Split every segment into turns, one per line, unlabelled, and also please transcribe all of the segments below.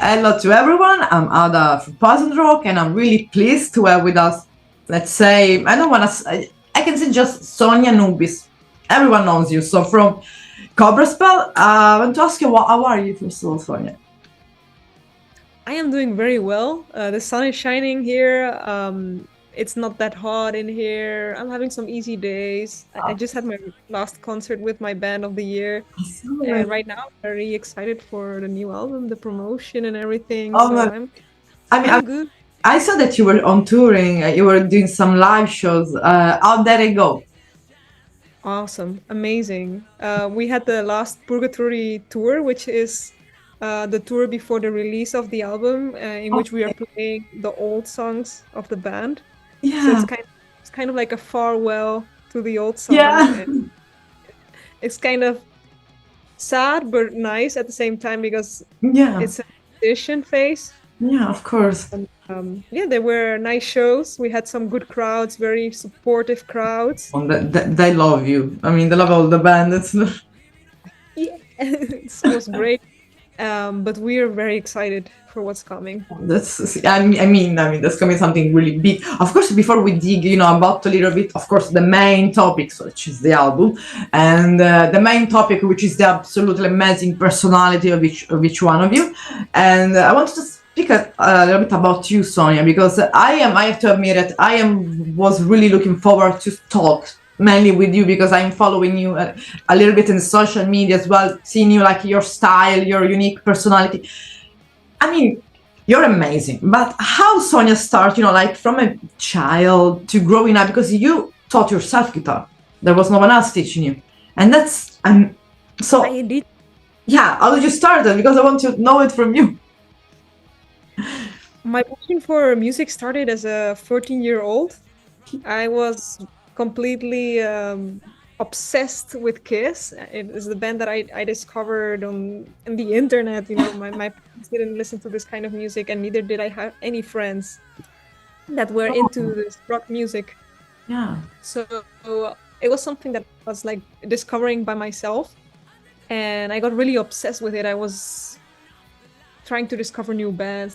Hello to everyone. I'm Ada from Poison Rock, and I'm really pleased to have with us, let's say, I don't want to, I can say just Sonia Anubis. Everyone knows you. So from COBRA SPELL, I want to ask you, how are you, first of all, Sonia?
I am doing very well. The sun is shining here. It's not that hot in here. I'm having some easy days. I just had my last concert with my band of the year. And right now, I'm very excited for the new album, the promotion and everything.
Oh,
So
my,
I'm
I mean,
I'm good.
I saw that you were on touring, you were doing some live shows. How did it go?
Awesome. Amazing. We had the last Purgatory tour, which is the tour before the release of the album, in which we are
Okay.
playing the old songs of the band. So
Yeah,
it's kind of like a farewell to the old songs,
yeah,
and it's kind of sad but nice at the same time because
yeah,
it's a transition phase.
yeah, of course.
And yeah, there were nice shows. We had some good crowds, very supportive crowds.
And they love you. I mean, they love all the band. It's
Yeah, it was great. But we are very excited for what's coming.
that's I mean that's coming something really big. Of course, before we dig, about a little bit, of course, the main topic, which is the album, and the main topic, which is the absolutely amazing personality of each one of you. And I wanted to speak a little bit about you, Sonia, because I have to admit that was really looking forward to talk mainly with you because I'm following you a little bit in social media as well, seeing you like your style, your unique personality. I mean, you're amazing. But how Sonia started, like from a child to growing up, because you taught yourself guitar. There was no one else teaching you. And that's, so,
I did.
yeah, how did you start that? Because I want to know it from you.
My passion for music started as a 14-year-old. I was completely obsessed with Kiss. It is the band that I discovered on the internet. My parents didn't listen to this kind of music, and neither did I have any friends that were into
Oh,
this rock music.
yeah.
So it was something that I was like discovering by myself, and I got really obsessed with it. I was trying to discover new bands,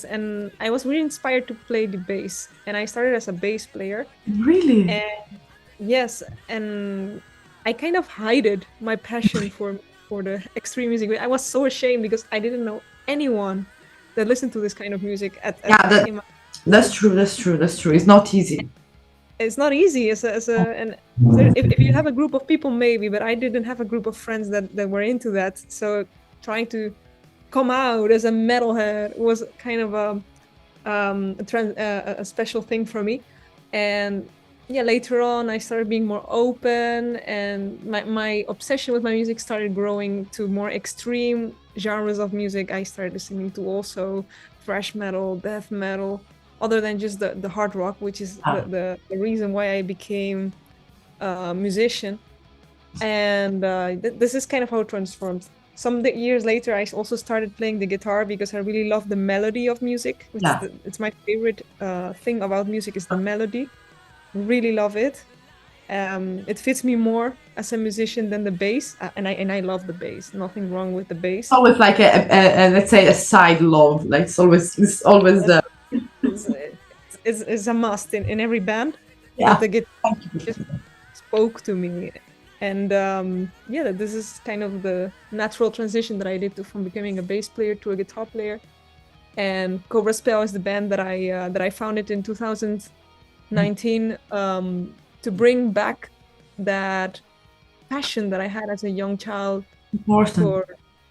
and I was really inspired to play the bass. And I started as a bass player.
Really?
And yes, and I kind of hided my passion for the extreme music. I was so ashamed because I didn't know anyone that listened to this kind of music
Yeah,
in my
that's true. That's true. That's true. It's not easy.
it's not easy and if you have a group of people maybe, but I didn't have a group of friends that were into that. So trying to come out as a metalhead was kind of a special thing for me. And yeah, later on I started being more open, and my obsession with my music started growing to more extreme genres of music. I started listening to also thrash metal, death metal, other than just the hard rock, which is
Yeah.
the reason why I became a musician. And this is kind of how it transformed. Some years later, I also started playing the guitar because I really love the melody of music.
Yeah.
It's my favorite thing about music is the melody. Really love it. It fits me more as a musician than the bass, and I love the bass. Nothing wrong with the bass.
Always like let's say a side love. Like it's always
Yes,
the
it's a must in every band, but
yeah.
the guitar
Thank you.
just spoke to me. And yeah, this is kind of the natural transition that I did from becoming a bass player to a guitar player. And Cobra Spell is the band that I founded in 2019 to bring back that passion that I had as a young child
Important.
for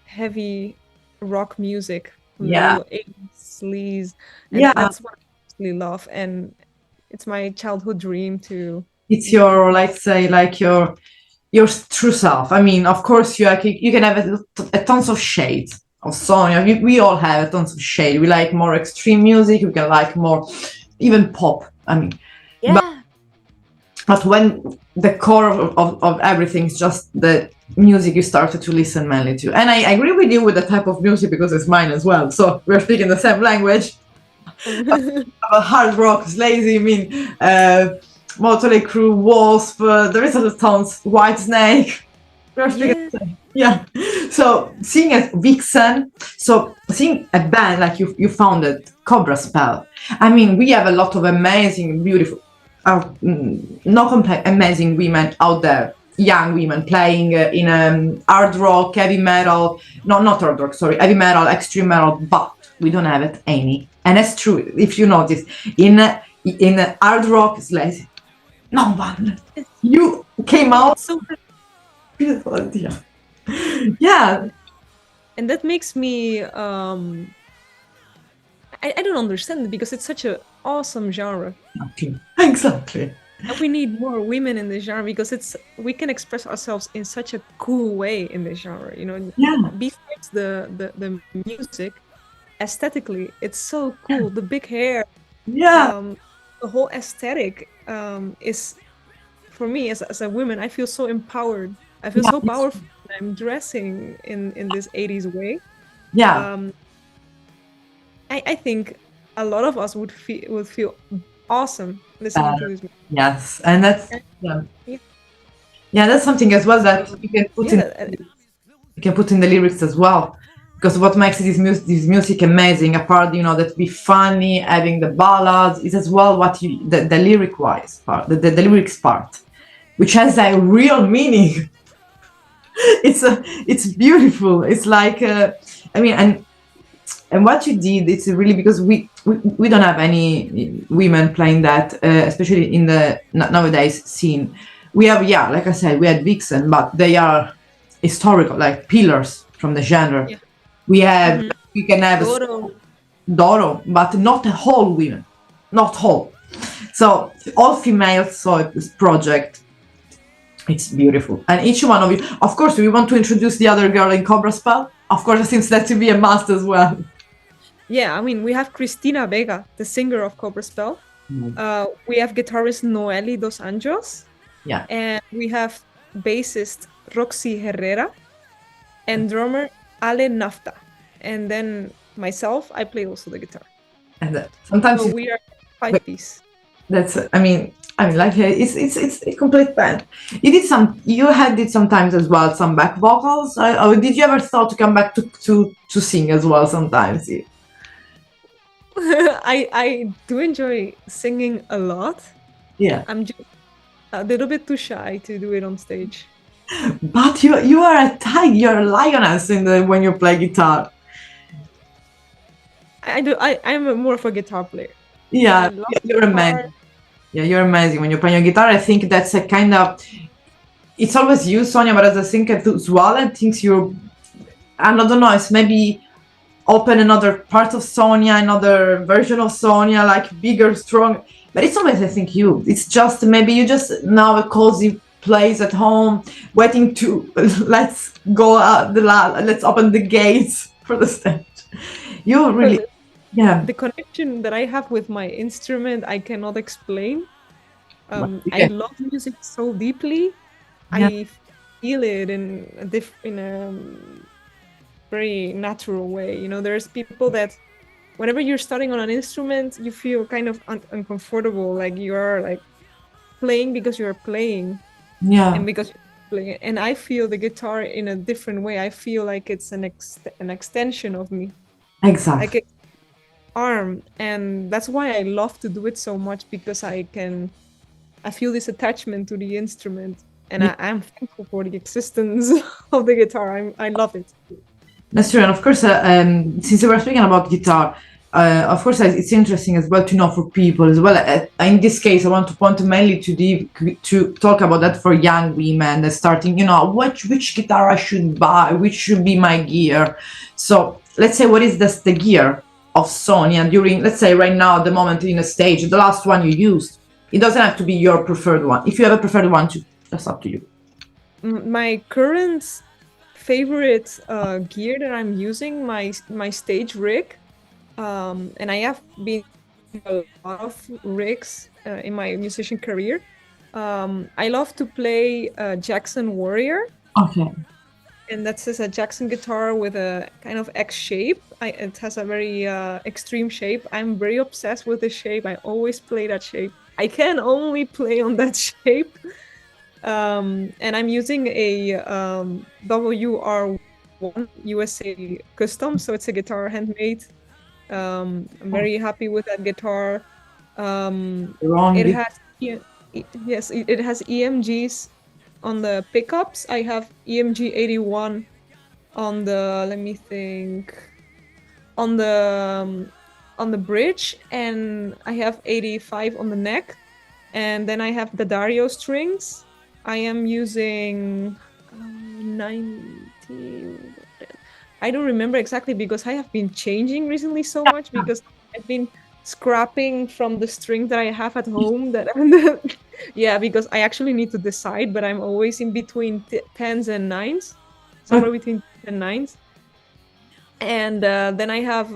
heavy rock music from the
Yeah.
real 80s sleaze, and
Yeah.
that's what I really love. And it's my childhood dream to
It's your, let's say, like your true self. I mean, of course, you can have a tons of shades of Sonia. We all have a tons of shade. We like more extreme music. We can like more, even pop. I mean, but
yeah.
when the core of everything is just the music you started to listen mainly to, and I agree with you with the type of music because it's mine as well. So we're speaking the same language. About hard rock, lazy. I mean, Motley Crue, Wasp. There is a tons. White Snake. We're speaking
Yeah.
the same. Yeah. So seeing as Vixen, so seeing a band like you founded, Cobra Spell. I mean, we have a lot of amazing, beautiful, amazing women out there, young women playing in hard rock, heavy metal, not hard rock, sorry, heavy metal, extreme metal, but we don't have it any. And that's true. If you notice, in hard rock, it's like no one. You came out.
So
Beautiful idea. Yeah.
and that makes me I don't understand it because it's such an awesome genre.
Exactly.
And we need more women in this genre because we can express ourselves in such a cool way in this genre, you know.
Yeah.
Besides the music, aesthetically, it's so cool. The big hair,
Yeah.
the whole aesthetic is, for me as a woman, I feel so empowered. I feel so powerful when I'm dressing in this 80s way.
Yeah.
I think a lot of us would feel awesome listening to this music.
Yes, and that's
Yeah.
that's something as well that you can put in the lyrics as well, because what makes this music amazing, apart that be funny, having the ballads, is as well what the lyric wise part, the lyrics part, which has a real meaning. It's beautiful. It's like I mean, and what you did, it's really because we don't have any women playing that, especially in the nowadays scene. We have, like I said, we had Vixen, but they are historical, like pillars from the genre.
Yeah.
We have, we can have Doro, but not a whole women, not whole. So all females saw this project. It's beautiful, and each one of you. Of course, we want to introduce the other girl in Cobra Spell. Of course, it seems that to be a must as well.
Yeah, I mean, we have Cristina Vega, the singer of Cobra Spell. We have guitarist Noeli Dos Anjos.
Yeah.
And we have bassist Roxy Herrera and drummer Ale Nafta. And then myself, I play also the guitar.
And sometimes
so we are 5-piece.
That's, I mean, like it's a complete band. You did sometimes as well some back vocals. Or did you ever thought to come back to sing as well sometimes?
I do enjoy singing a lot.
Yeah.
I'm just a little bit too shy to do it on stage.
But you are a tiger, you're a lioness when you play guitar.
I'm more of a guitar player.
Yeah, you're amazing. Yeah, you're amazing when you play your guitar. I think that's a kind of, it's always you, Sonia, but as I think as well, I think I don't know, it's maybe open another part of Sonia, another version of Sonia, like bigger, strong. But it's always, I think, you. It's just maybe you just now a cozy place at home, waiting to let's go out let's open the gates for the stage. You really, yeah.
The connection that I have with my instrument, I cannot explain. I love music so deeply. Yeah. I feel it in a very natural way. You know, there's people that whenever you're starting on an instrument, you feel kind of uncomfortable, like you are like playing because you're playing.
Yeah.
And because you're playing. And I feel the guitar in a different way. I feel like it's an extension of me.
Exactly.
Like an arm. And that's why I love to do it so much, because I feel this attachment to the instrument. And I'm thankful for the existence of the guitar. I love it.
That's true. And of course, since we were speaking about guitar, of course, it's interesting as well to know for people as well. In this case, I want to point mainly to talk about that for young women that starting, which guitar I should buy, which should be my gear. So let's say, what is the gear of Sonia during, let's say right now, the moment in a stage, the last one you used? It doesn't have to be your preferred one. If you have a preferred one, that's up to you.
My current favorite gear that I'm using, my stage rig, and I have been a lot of rigs in my musician career. I love to play Jackson Warrior.
Okay.
And that's a Jackson guitar with a kind of X shape. It has a very extreme shape. I'm very obsessed with the shape. I always play that shape. I can only play on that shape. And I'm using a WR 1 USA custom, so it's a guitar handmade. I'm very happy with that guitar.
Wrong.
It has yes, it has EMGs on the pickups. I have EMG 81 on the, let me think, on the bridge, and I have 85 on the neck, and then I have the Dario strings. I am using 90. I don't remember exactly because I have been changing recently so much because I've been scrapping from the strings that I have at home. Yeah, because I actually need to decide, but I'm always in between tens and nines, somewhere between 10 and nines. And then I have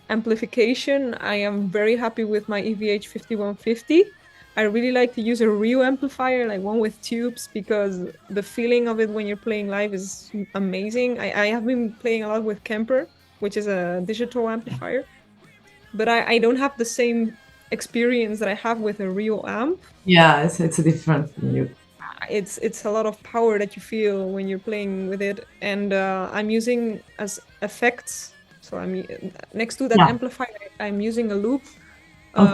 amplification. I am very happy with my EVH 5150. I really like to use a real amplifier, like one with tubes, because the feeling of it when you're playing live is amazing. I have been playing a lot with Kemper, which is a digital amplifier, but I don't have the same experience that I have with a real amp.
Yeah, it's a different thing.
It's a lot of power that you feel when you're playing with it, and I'm using as effects. So I'm next to that amplifier, I'm using a loop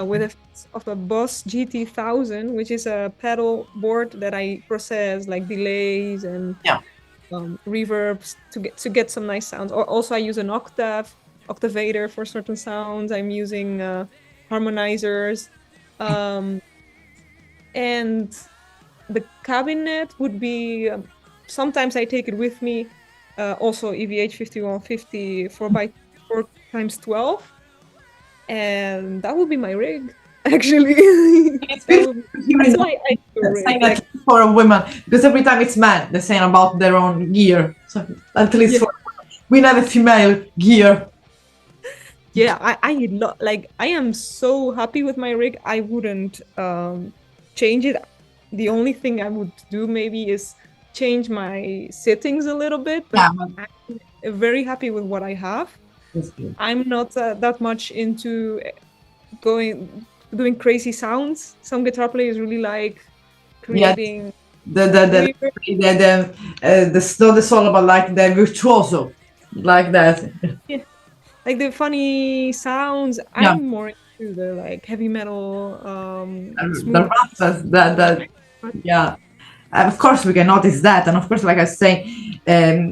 with effects of a Boss GT1000, which is a pedal board that I process like delays and reverbs to get some nice sounds. Or also I use an octavator for certain sounds. I'm using harmonizers, and the cabinet would be sometimes I take it with me, also EVH 5150 4x4 times 12, and that would be my rig actually.
It's beautiful
That's why I do a rig.
saying like for a woman, because every time it's men they're saying about their own gear, so at least for we have a female gear.
Yeah, I am so happy with my rig. I wouldn't change it. The only thing I would do maybe is change my settings a little bit, but I'm very happy with what I have. I'm not that much into doing crazy sounds. Some guitar players really like creating
the solo, but like the virtuoso, like that.
Yeah, like the funny sounds. I'm more into the like heavy metal, smooth.
Of course we can notice that, and of course, like I say,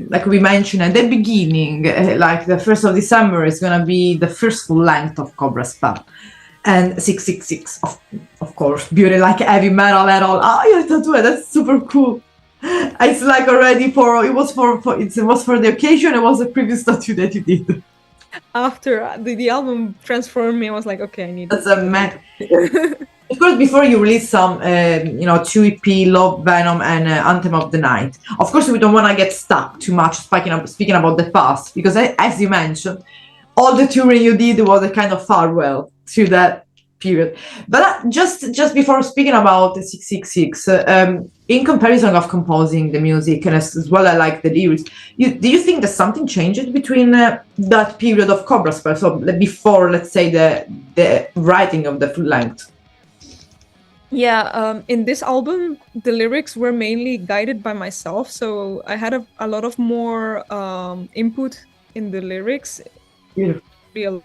like we mentioned at the beginning, like the 1st of December is gonna be the first full length of Cobra Spell, and 666, of course, beauty, like heavy metal at all. Oh, you tattoo it, that's super cool. It's like already it was for the occasion. It was the previous tattoo that you did.
After the album transformed me, I was like, okay, I need.
That's a Of course, before you release some, 2 EP, Love, Venom, and Anthem of the Night. Of course, we don't want to get stuck too much speaking about the past, because as you mentioned, all the touring you did was a kind of farewell to that period. But just before speaking about the 666, in comparison of composing the music and as well as like the lyrics, do you think that something changed between that period of Cobra Spell, so before, let's say, the writing of the full length?
Yeah, in this album, the lyrics were mainly guided by myself, so I had a lot of more input in the lyrics.
Beautiful.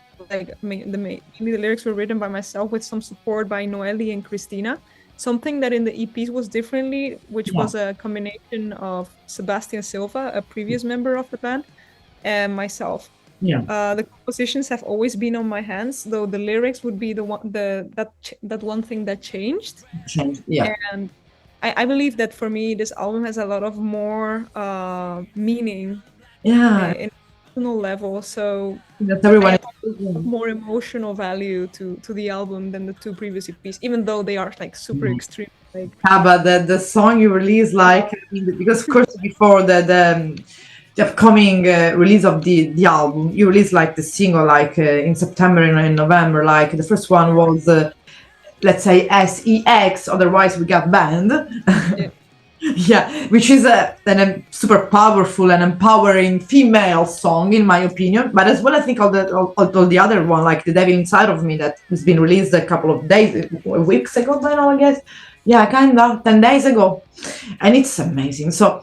Mainly the lyrics were written by myself with some support by Noelle and Christina. Something that in the EPs was differently, which was a combination of Sebastian Silva, a previous member of the band, and myself. The compositions have always been on my hands, though the lyrics would be that one thing that changed. And I believe that for me, this album has a lot of more meaning. In personal level, so
that's everyone
more emotional value to the album than the 2 previous EPs, even though they are like super extreme. Like
but the song you release, like, because of course before the upcoming release of the album, you released like the single like in September and in November. Like the first one was let's say SEX, otherwise we got banned. Which is a super powerful and empowering female song in my opinion. But as well, I think all the other one, like The Devil Inside of Me, that has been released a couple of weeks ago by now, I guess. Yeah, kind of 10 days ago, and it's amazing. So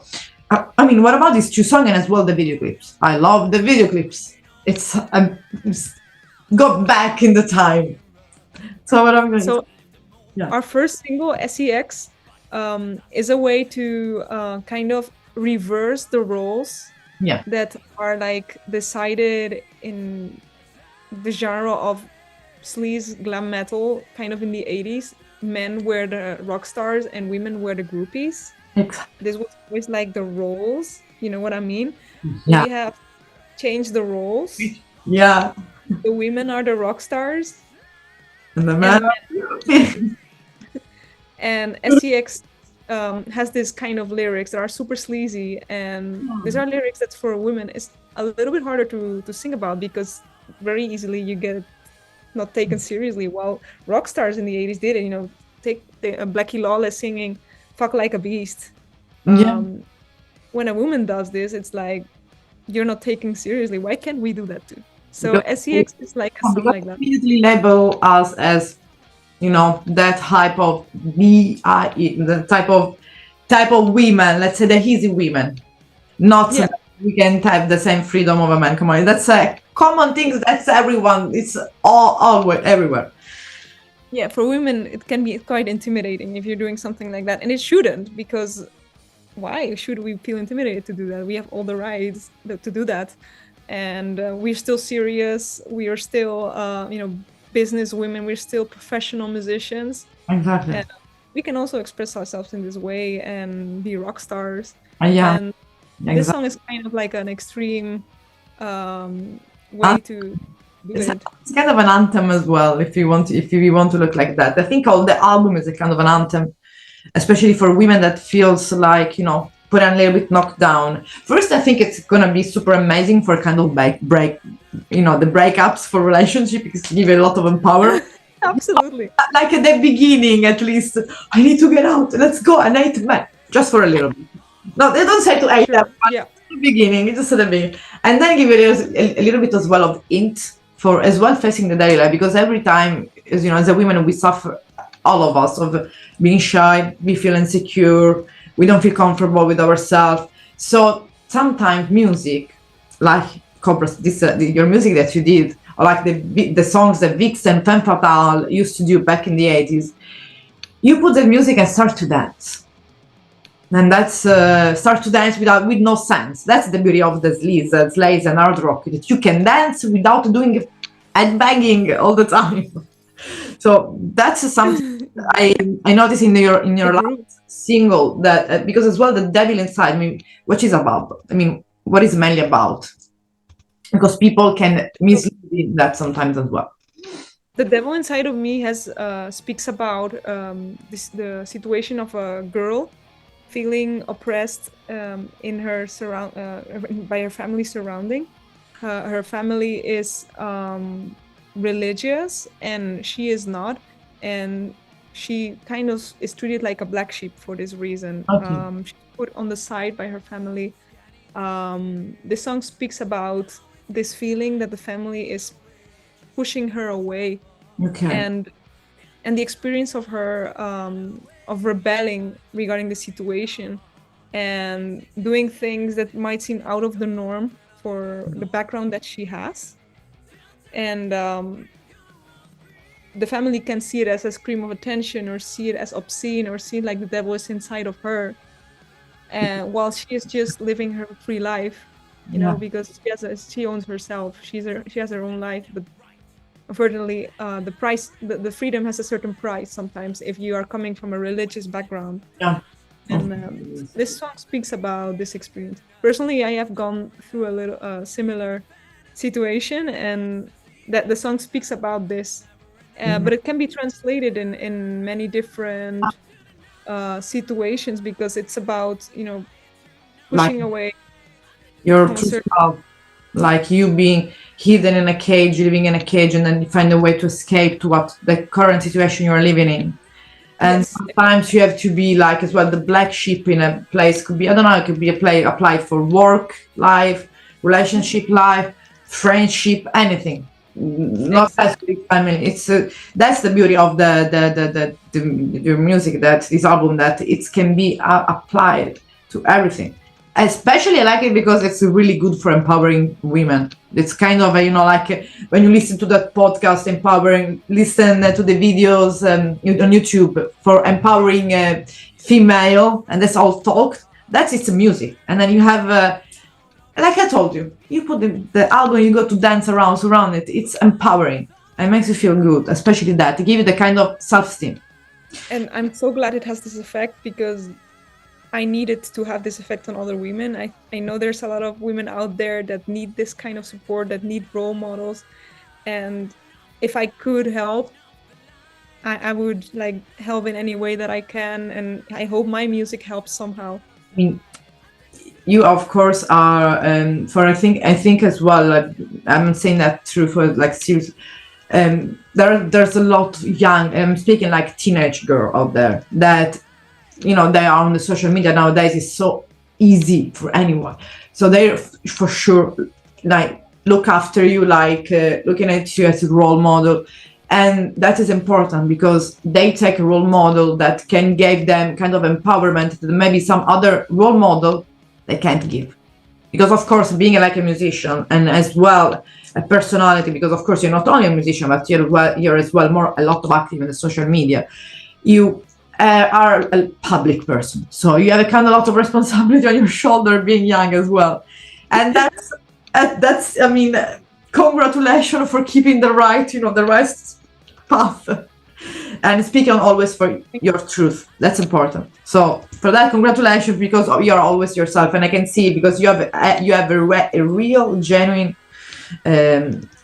I mean, what about these two songs and as well the video clips? I love the video clips. It's go back in the time. So what I'm going to
So
yeah.
our first single, SEX, is a way to kind of reverse the roles
Yeah.
that are like decided in the genre of sleaze glam metal, kind of in the 80s. Men were the rock stars and women were the groupies. This was always like the roles, you know what I mean?
Yeah.
We have changed the roles.
Yeah.
The women are the rock stars
And the man.
and SEX has this kind of lyrics that are super sleazy, and these are lyrics that for women is a little bit harder to sing about because very easily you get not taken seriously. While rock stars in the 80s did it, you know, take Blackie Lawless singing "Fuck Like a Beast." When a woman does this, it's like you're not taken seriously. Why can't we do that too? So SEX is like a song like that.
Immediately label us as, you know, that type of the type of women. Let's say the easy women, not we can have the same freedom of a man. Come on, that's a common thing. That's everyone. It's all everywhere.
Yeah, for women, it can be quite intimidating if you're doing something like that, and it shouldn't, because why should we feel intimidated to do that? We have all the rights to do that, and we're still serious. We are still, you know, business women. We're still professional musicians.
Exactly.
And we can also express ourselves in this way and be rock stars.
Yeah.
And this song is kind of like an extreme way to do it.
It's kind of an anthem as well, if you want to look like that. I think all the album is a kind of an anthem, especially for women that feels like, you know, put a little bit knocked down. First, I think it's gonna be super amazing for kind of break, you know, the breakups for relationship, because give it a lot of empowerment.
Absolutely.
Like at the beginning, at least, I need to get out. Let's go and hate men, just for a little bit. No, they don't say to hate them.
Yeah.
At the beginning, just at the beginning, and then give it a little bit as well of hint for as well facing the daily life, because every time, as you know, as a woman, we suffer, all of us, of being shy, we feel insecure, we don't feel comfortable with ourselves. So sometimes music, like Cobra, your music that you did, or like the songs that Vix and Femme Fatale used to do back in the 80s, you put the music and start to dance. And that's start to dance with no sense. That's the beauty of the sleaze and hard rock, that you can dance without doing headbanging all the time. So that's something I noticed in your last single, that because as well the devil inside, I mean, what is about? I mean, what is mainly about? Because people can mislead that sometimes as well.
The devil inside of me has speaks about the situation of a girl feeling oppressed in her by her family surrounding. Her family is religious and she is not, and she kind of is treated like a black sheep for this reason. She's put on the side by her family. The song speaks about this feeling that the family is pushing her away, and the experience of her of rebelling regarding the situation and doing things that might seem out of the norm for the background that she has. And the family can see it as a scream of attention, or see it as obscene, or see it like the devil is inside of her, and while she is just living her free life, you know, because she owns herself, she has her own life. But unfortunately, the freedom has a certain price sometimes if you are coming from a religious background. And this song speaks about this experience. Personally, I have gone through a little similar situation, and that the song speaks about this, but it can be translated in many different situations, because it's about, you know, pushing away
your true self, like you being hidden in a cage, living in a cage, and then you find a way to escape to what the current situation you're living in. And sometimes you have to be like as well the black sheep in a place. Could be, I don't know, it could be applied for work life, relationship life, friendship, anything. Not specific family. It's that's the beauty of the music, that this album, that it can be applied to everything. Especially I like it because it's really good for empowering women. It's kind of, like when you listen to that podcast, listen to the videos on YouTube for empowering female, and that's all talk. That's its music. And then you have, like I told you, you put the album, you go to dance around it. It's empowering. It makes you feel good, especially that. It gives you the kind of self-esteem.
And I'm so glad it has this effect, because I need it to have this effect on other women. I know there's a lot of women out there that need this kind of support, that need role models. And if I could help, I would like help in any way that I can. And I hope my music helps somehow.
I mean, you of course are for I think as well, I'm saying that true for like seriously, there's a lot young, speaking like teenage girl out there that they are on the social media nowadays. It's so easy for anyone, so they for sure like look after you, like looking at you as a role model. And that is important because they take a role model that can give them kind of empowerment that maybe some other role model they can't give. Because of course, being like a musician and as well a personality, because of course you're not only a musician, but you're as well a lot of active in the social media. You are a public person, so you have a kind of lot of responsibility on your shoulder being young as well. And that's I mean, congratulations for keeping the right path and speaking always for your truth. That's important. So for that, congratulations, because you're always yourself, and I can see because you have a real genuine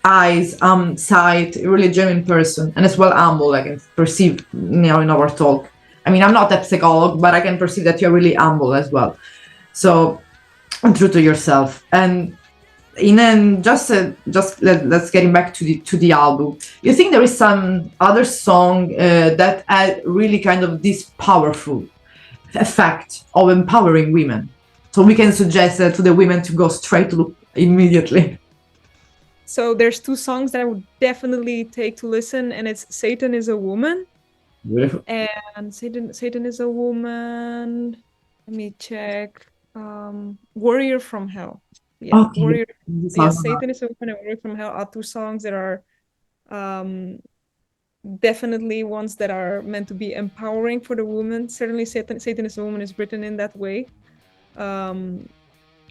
eyes, sight, a really genuine person, and as well humble. I can perceive in our talk. I mean, I'm not a psychologist, but I can perceive that you're really humble as well. So true to yourself. And let's getting back to the album. You think there is some other song that had really kind of this powerful effect of empowering women? So we can suggest to the women to go straight to look immediately.
So there's two songs that I would definitely take to listen, and it's "Satan is a Woman" and "Satan is a Woman." Let me check. "Warrior from Hell." Yeah,
Okay.
Warrior. Yeah, "Satan is a Woman" and "Warrior from Hell" are two songs that are definitely ones that are meant to be empowering for the woman. Certainly, "Satan is a Woman" is written in that way.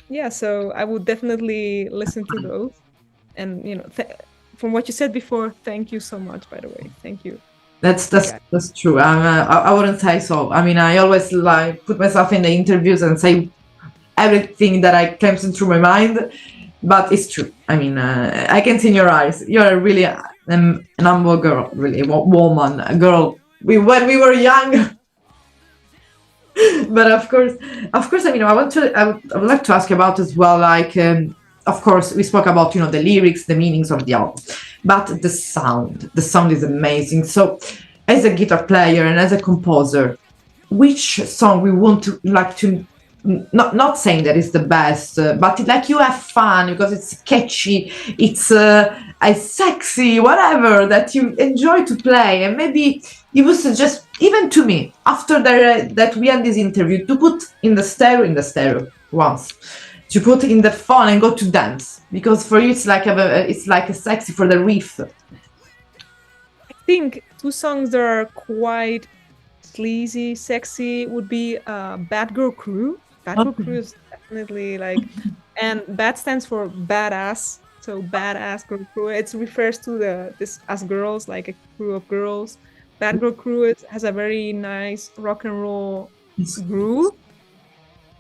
Yeah, so I would definitely listen to those. And from what you said before, thank you so much, by the way. Thank you.
That's true. I wouldn't say so. I mean, I always like put myself in the interviews and say everything that comes through my mind, but it's true. I mean, I can see in your eyes. You're really an humble girl, really a woman, a girl. When we were young. But of course, I mean, I would like to ask about as well, like, of course, we spoke about, the lyrics, the meanings of the album, but the sound is amazing. So as a guitar player and as a composer, which song we want to like to, not saying that it's the best, but like you have fun because it's catchy, it's sexy, whatever, that you enjoy to play, and maybe you would suggest even to me after that we end this interview to put in the stereo once, to put in the phone and go to dance, because for you it's like a sexy for the riff.
I think two songs that are quite sleazy, sexy would be "Bad Girl Crew." Bad Girl Crew is definitely like, and "Bad" stands for badass, so "Badass Girl Crew." It refers to this as girls, like a crew of girls. "Bad Girl Crew" has a very nice rock and roll groove.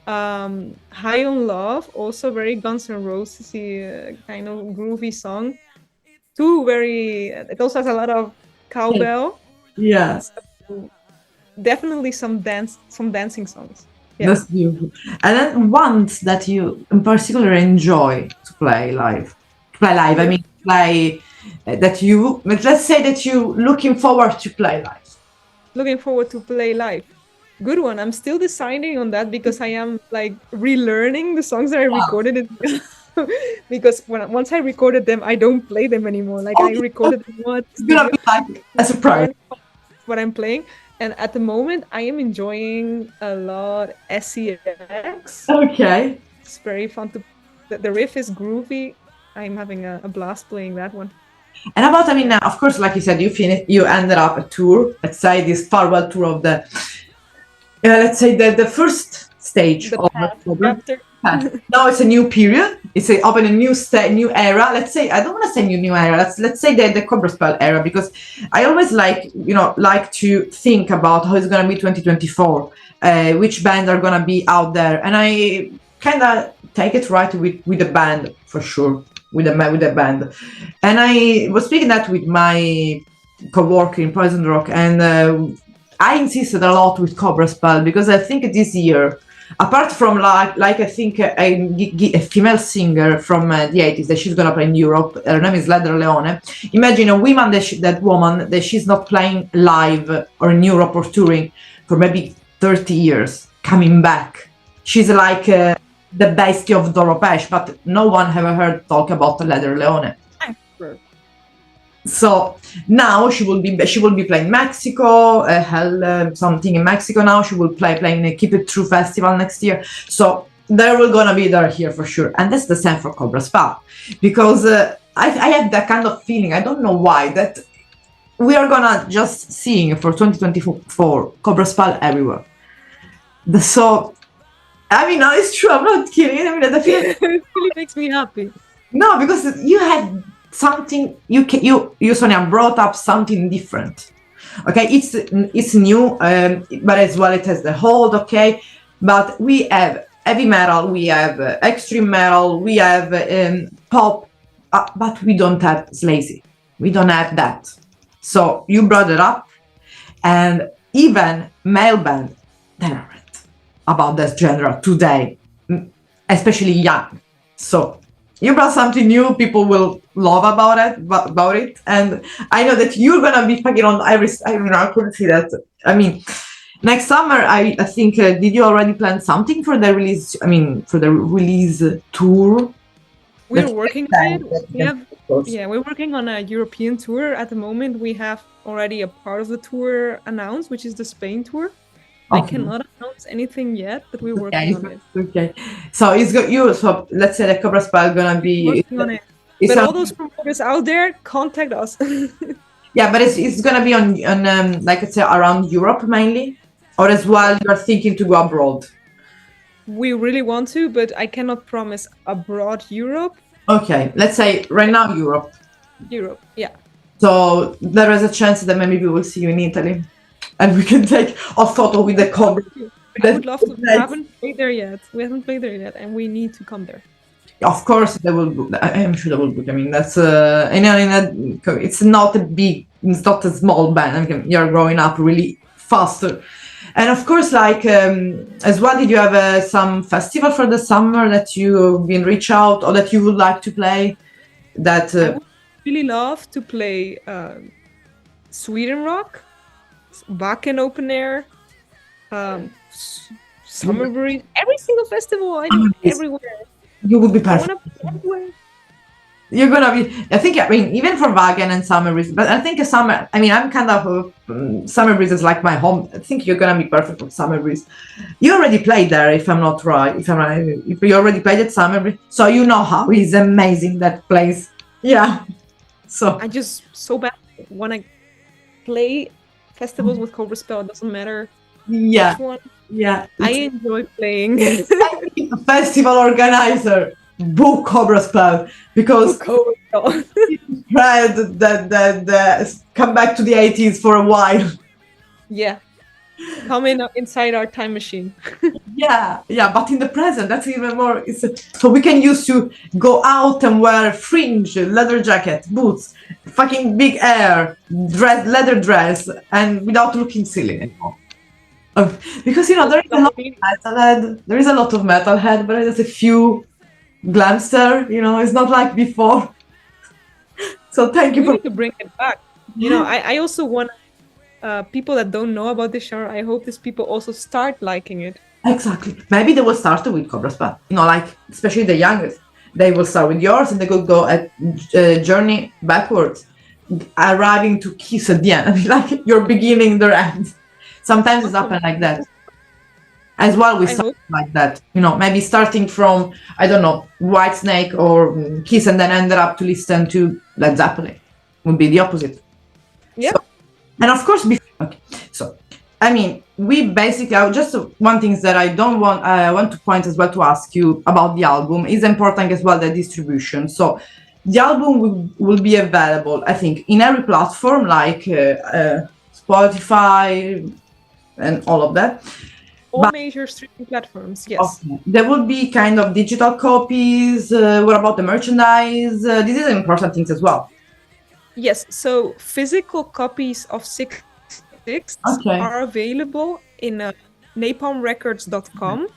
"High on Love," also very Guns N' Roses-y kind of groovy song. It also has a lot of cowbell.
Yeah.
So definitely some dancing songs. Yeah.
That's beautiful. And then ones that you in particular enjoy to play live. I mean, let's say that you looking forward to play live.
Looking forward to play live. Good one. I'm still deciding on that because I am like relearning the songs that I recorded because once I recorded them, I don't play them anymore. Like I recorded them once.
It's gonna be like a surprise.
What I'm playing. And at the moment, I am enjoying a lot SEX.
Okay.
It's very fun to. The riff is groovy. I'm having a blast playing that one.
And about, I mean, of course, like you said, you ended up a tour. Let's say this farewell tour of the, let's say the first stage
The
of
path,
October.
chapter.
Now it's a new period. It's open a new era. Let's say, I don't want to say new era. Let's say the Cobra Spell era, because I always like to think about how it's gonna be 2024, which bands are gonna be out there, and I kind of take it right with the band for sure, with the band. And I was speaking that with my co-worker in Poison Rock, and I insisted a lot with Cobra Spell because I think this year, apart from like I think a female singer from the 80s that she's gonna play in Europe, her name is Leder Leone. Imagine a woman that woman that she's not playing live or in Europe or touring for maybe 30 years coming back. She's like the bestie of Doropesh, but no one ever heard talk about Leder Leone. So now she will be playing Mexico, something in Mexico now. She will playing the Keep It True festival next year. So they're gonna be there here for sure, and that's the same for Cobra Spell, because I have that kind of feeling. I don't know why, that we are gonna just seeing for 2024 Cobra Spell everywhere. So I mean, no, it's true. I'm not kidding. I mean, the feeling
It really makes me happy.
no, because you had something you Sonia brought up something different. Okay, it's new, but as well it has the hold. Okay, but we have heavy metal, we have extreme metal, we have pop, but we don't have Slazy. We don't have that. So you brought it up, and even male band they aren't about this genre today, especially young. So you brought something new, people will love about it, and I know that you're gonna be fucking on every. I couldn't see that. I mean, next summer, I think. Did you already plan something for the release? I mean, for the release tour.
We're working on it. We're working on a European tour at the moment. We have already a part of the tour announced, which is the Spain tour. I cannot announce anything yet, but we're working on it.
Okay, so it's got you. So let's say the Cobra Spell gonna be
working on it. But all those promoters out there, contact us.
Yeah, but it's gonna be on like I say around Europe mainly, or as well you're thinking to go abroad.
We really want to, but I cannot promise abroad Europe.
Okay, let's say right now Europe.
Europe, yeah.
So there is a chance that maybe we will see you in Italy, and we can take a photo with the Cobra.
I would love to. We haven't played there yet. And we need to come there.
Of course, they will book. I am sure they will book. I mean, that's it's not a small band. I mean, you're growing up really faster. And of course, like as well, did you have some festival for the summer that you've been reach out or that you would like to play? That
I would really love to play Sweden Rock, Wacken Open Air, Summer Breeze, every single festival I do everywhere.
You would be perfect. You're gonna be. I think. I mean, even for Wagen and Summer Breeze, but I think a summer. I mean, I'm kind of Summer Breeze is like my home. I think you're gonna be perfect with Summer Breeze. You already played there, if I'm not right. If you already played at Summer Breeze, so you know how it's amazing that place. Yeah. So
I just so bad want to play festivals with Cobra Spell. It doesn't matter.
Yeah.
Which one.
Yeah.
I enjoy playing.
Festival organizer. Book Cobra Spell because spread that come back to the 80s for a while.
Yeah, come inside our time machine.
yeah, but in the present, that's even more. So we can use to go out and wear fringe, leather jacket, boots, fucking big hair, leather dress, and without looking silly anymore. Because there is a lot of metalhead. There is a lot of metalhead, but there's a few. Glamster, it's not like before. So thank you
we need to bring it back. I also want people that don't know about this genre. I hope these people also start liking it.
Exactly. Maybe they will start with Cobra Spell. Like especially the youngest, they will start with yours, and they could go at journey backwards, arriving to Kiss at the end. Like you're beginning their end. Sometimes it's
Awesome.
happened like that. As well, we
I
start
hope.
like that, maybe starting from, I don't know, Whitesnake or Kiss, and then ended up to listen to Led Zeppelin. Would be the opposite.
Yeah.
So, and of course, okay. So, I mean, we basically, just one thing that I want to point as well to ask you about the album is important as well, the distribution. So, the album will be available, I think, in every platform like Spotify and all of that.
All major streaming platforms, yes.
Okay. There will be kind of digital copies. What about the merchandise? This is important things as well.
Yes, so physical copies of 666 are available in napalmrecords.com.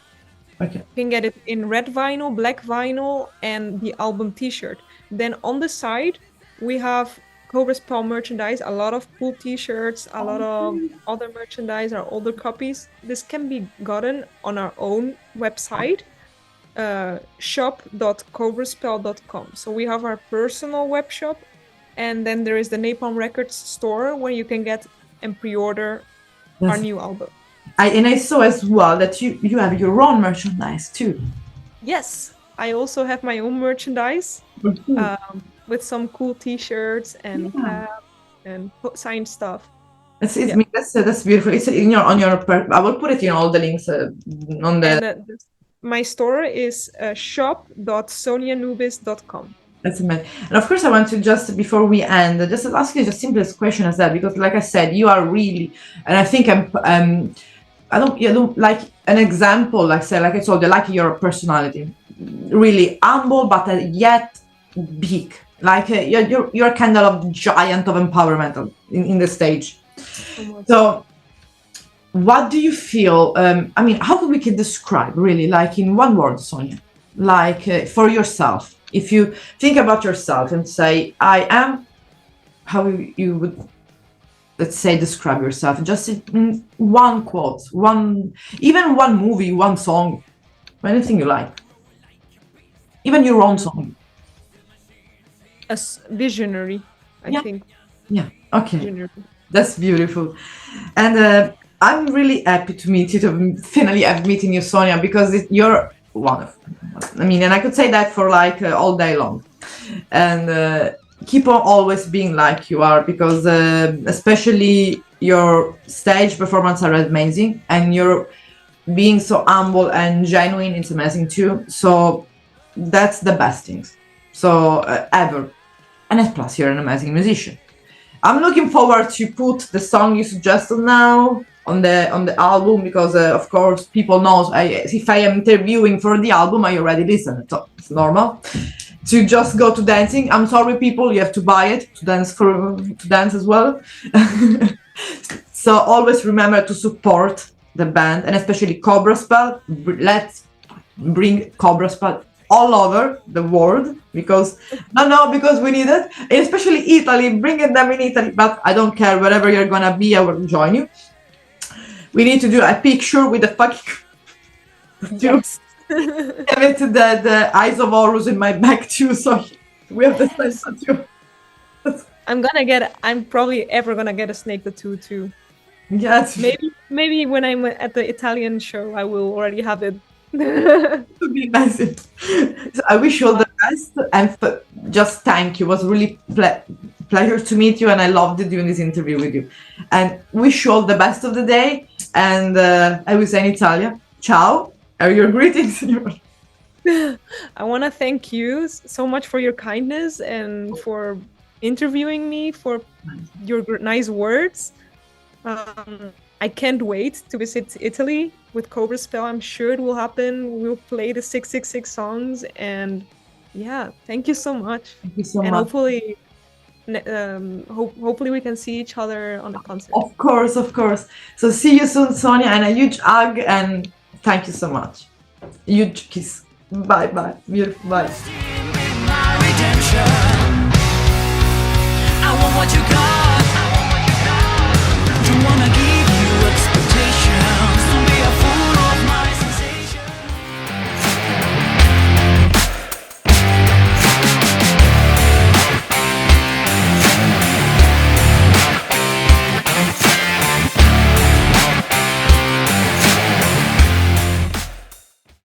Okay.
You can get it in red vinyl, black vinyl, and the album t-shirt. Then on the side, we have Cobra Spell merchandise, a lot of cool t-shirts, a lot of other merchandise, our older copies. This can be gotten on our own website, shop.cobraspell.com. So we have our personal web shop, and then there is the Napalm Records store where you can get and pre-order our new album.
I saw as well that you have your own merchandise too.
Yes, I also have my own merchandise. With some cool t-shirts and caps and signed stuff.
That's beautiful. It's on your I will put it in all the links on the.
And my store is shop.sonianubis.com.
That's amazing. And of course, I want to just before we end, just ask you the simplest question as that, because like I said, you are really, and I think I don't like an example, like I told you, like your personality, really humble, but yet big. Like you're kind of giant of empowerment in the stage. So what do you feel? I mean, how we can describe really, like in one word, Sonia, like for yourself, if you think about yourself and say, I am, how you would, let's say, describe yourself, just in one quote, even one movie, one song, anything you like, even your own song.
As visionary, I think.
Yeah. Okay.
Visionary.
That's beautiful, and I'm really happy to meet you. To finally have meeting you, Sonia, because you're wonderful. I mean, and I could say that for like all day long, and keep on always being like you are, because especially your stage performance are amazing, and you're being so humble and genuine. It's amazing too. So that's the best things. So ever, and plus you're an amazing musician. I'm looking forward to put the song you suggested now on the album, because of course people know if I am interviewing for the album, I already listened, so it's normal to just go to dancing. I'm sorry, people, you have to buy it to dance as well. So always remember to support the band, and especially Cobra Spell. Let's bring Cobra Spell all over the world, because because we need it, especially Italy, bringing them in Italy. But I don't care, wherever you're gonna be, I will join you. We need to do a picture with the fucking
yes.
Have it the eyes of Horus in my back too, so we have the same tattoo.
I'm probably ever gonna get a snake tattoo too.
Yes.
Maybe when I'm at the Italian show, I will already have it.
It would be amazing. So I wish you all the best, and just thank you. It was really pleasure to meet you, and I loved doing this interview with you. And wish you all the best of the day. And I will say in Italian, ciao. Are your greetings?
I want to thank you so much for your kindness and for interviewing me, for your nice words. I can't wait to visit Italy with Cobra Spell. I'm sure it will happen. We'll play the 666 songs, and yeah, thank you so much.
Thank you so
and
much.
Hopefully we can see each other on a concert.
Of course. So see you soon, Sonia, and a huge hug, and thank you so much. Huge kiss. Bye. Beautiful. Bye.